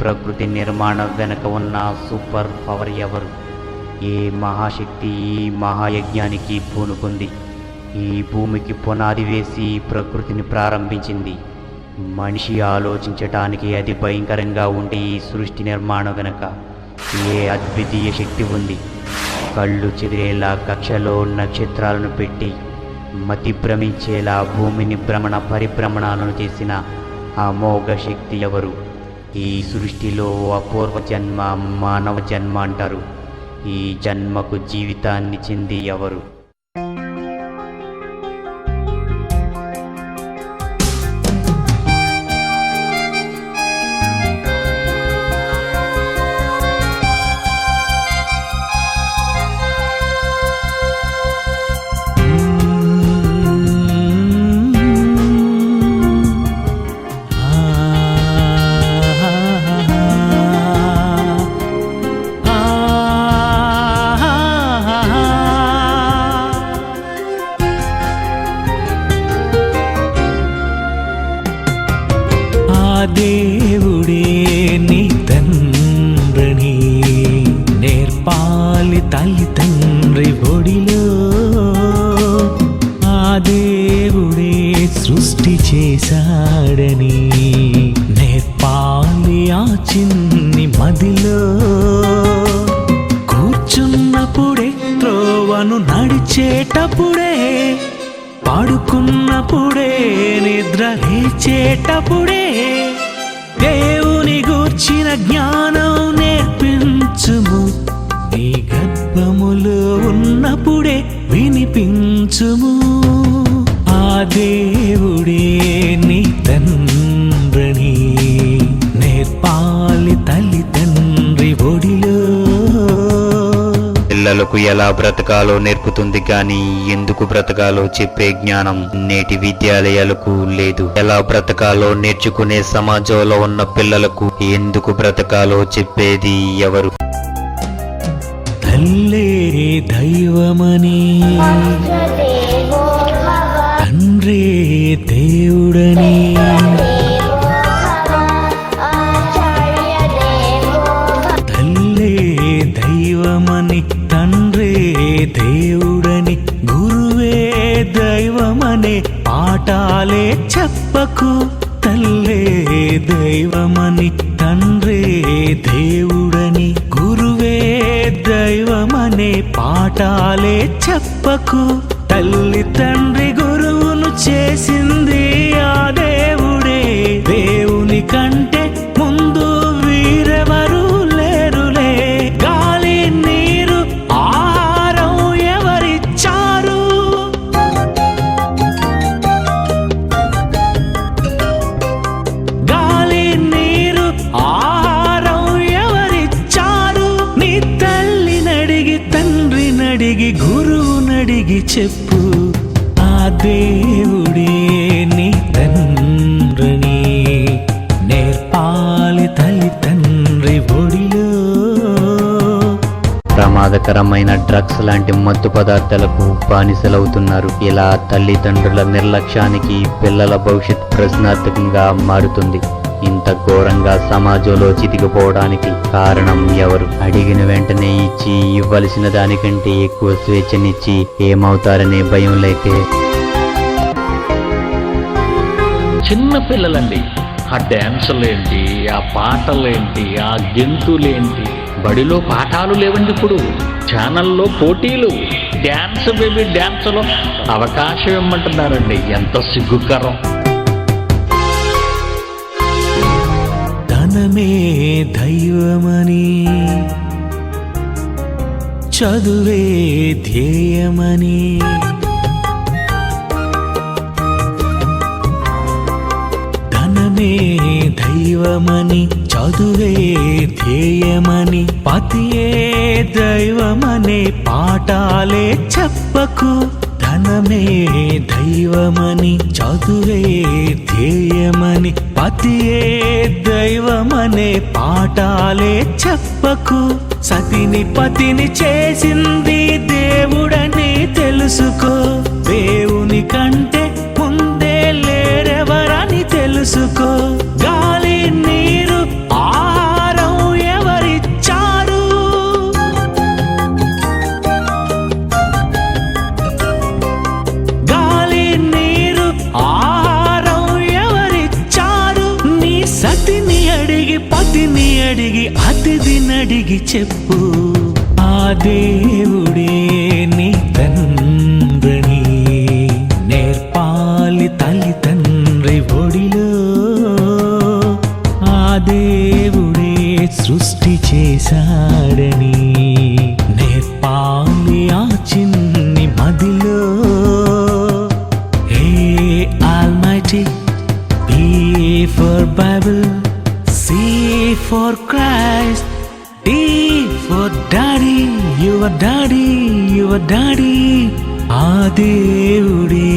ప్రకృతి నిర్మాణం వెనుక ఉన్న సూపర్ పవర్ ఎవరు? ఏ మహాశక్తి ఈ మహాయజ్ఞానికి పూనుకుంది? ఈ భూమికి పునాది వేసి ప్రకృతిని ప్రారంభించింది. మనిషి ఆలోచించటానికి అది భయంకరంగా ఉండే ఈ సృష్టి నిర్మాణం వెనుక ఏ అద్వితీయ శక్తి ఉంది? కళ్ళు చెదిరేలా కక్షలో నక్షత్రాలను పెట్టి మతి భ్రమించేలా భూమిని భ్రమణ పరిభ్రమణాలను చేసిన అమోఘ శక్తి ఎవరు? ఈ సృష్టిలో అపూర్వ జన్మ మానవ జన్మ అంటారు. ఈ జన్మకు జీవితాన్ని చెంది ఎవరు? దేవుడే నీ తండ్రిని నేర్పాలి తల్లి తండ్రి ఒడిలో. ఆ దేవుడే సృష్టి చేశాడని నేర్పాలి ఆ చిన్ని మదిలో. కూర్చున్నప్పుడే త్రోవను నడిచేటప్పుడే పడుకున్నప్పుడే నిద్ర లేచేటప్పుడే దేవుని గూర్చిన జ్ఞానం నేర్పించుము. నీ గర్భములో ఉన్నప్పుడే వినిపించుము. ఆ దేవుడే నీ తండ్రిని నేర్పాలి తల్లి తండ్రి ఒడిలో. పిల్లలకు ఎలా బ్రతకాలో నేర్పుతుంది కానీ ఎందుకు బ్రతకాలో చెప్పే జ్ఞానం నేటి విద్యాలయాలకు లేదు. ఎలా బ్రతకాలో నేర్చుకునే సమాజంలో ఉన్న పిల్లలకు ఎందుకు బ్రతకాలో చెప్పేది ఎవరు? తల్లే దైవమని తండ్రే దేవుడని దైవమని తండ్రే దేవుడని గురువే దైవమనే పాఠాలే చెప్పకు. తల్లే దైవమని తండ్రే దేవుడని గురువే దైవమనే పాఠాలే చెప్పకు. తల్లి తండ్రి గురువును చేసింది ఆ దేవుడే. దేవుని కంటే ముందు వీరెవరు లేరులే. గాలి నీరు ఆహారం ఎవరిచ్చారు? గాలి నీరు ఆహారం ఎవరిచ్చారు? నీ తల్లినడిగి తండ్రినడిగి గురువునడిగి చెప్పు. ఆ దేవుడే నీ తండ్రిని నేర్పాలి తల్లి తండ్రి ఒడిలో. ప్రమాదకరమైన డ్రగ్స్ లాంటి మత్తు పదార్థాలకు బానిసలవుతున్నారు. ఇలా తల్లిదండ్రుల నిర్లక్ష్యానికి పిల్లల భవిష్యత్ ప్రశ్నార్థకంగా మారుతుంది. ఇంత ఘోరంగా సమాజంలో చితికిపోవడానికి కారణం ఎవరు? అడిగిన వెంటనే ఇచ్చి ఇవ్వవలసిన దానికంటే ఎక్కువ స్వేచ్ఛనిచ్చి ఏమవుతారనే భయం లేకే చిన్న పిల్లలండి. ఆ డ్యాన్సులేంటి, ఆ పాటలేంటి, ఆ గెంతులేంటి. బడిలో పాఠాలు లేవండి. ఇప్పుడు ఛానల్లో పోటీలు, డ్యాన్స్ బేబీ డ్యాన్సులో అవకాశం ఇమ్మంటున్నారండి. ఎంత సిగ్గుకరం. ధనమే దైవమని చదువే ధ్యేయమని ధనమే దైవమని చదువే ధ్యేయమని పతియే దైవమనే పాఠాలే చెప్పకు. ధనమే దైవమని చదువే ధ్యేయమని పతియే దైవమనే పాఠాలే చెప్పకు. సతిని పతిని చేసింది దేవుడని తెలుసుకో. దేవుని కంటే ముందే లేరెవరని తెలుసుకో. గాలి నీరు ఆహారం చెప్పు ఆ దేవుడే నీ తండ్రిని నేర్పాలి తల్లి తండ్రి ఒడిలో ఆ దేవుడే సృష్టి చేశాడని నేర్పాలి ఆ చిన్ని మదిలో హే almighty B for Bible, C for Christ, D for Daddy, your daddy, your daddy. ఆ దేవుడే